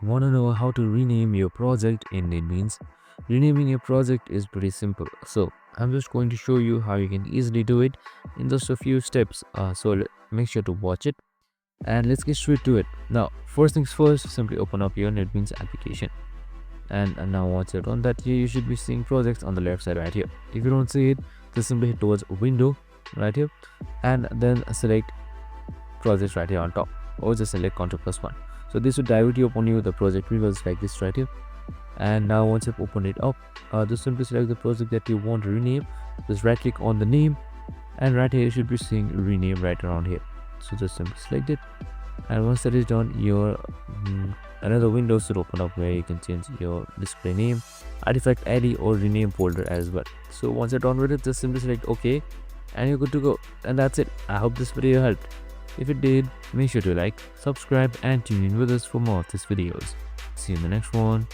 Want to know how to rename your project in NetBeans? Renaming your project is pretty simple. So I'm just going to show you how you can easily do it in just a few steps. Make sure to watch it and let's get straight to it. Now, first things first, simply open up your NetBeans application. And now once you're on that, here you should be seeing projects on the left side right here. If you don't see it, just simply hit towards window right here and then select projects right here on top, or just select Ctrl+1. So this will direct you upon you the project views like this right here. And now once you've opened it up, just simply select the project that you want to rename. Just right click on the name and right here you should be seeing rename right around here. So just simply select it, and once that is done, your another window should open up where you can change your display name, artifact ID, or rename folder as well. So once you're done with it, just simply select OK and you're good to go. And that's it. I hope this video helped. If it did, make sure to like, subscribe and tune in with us for more of these videos. See you in the next one.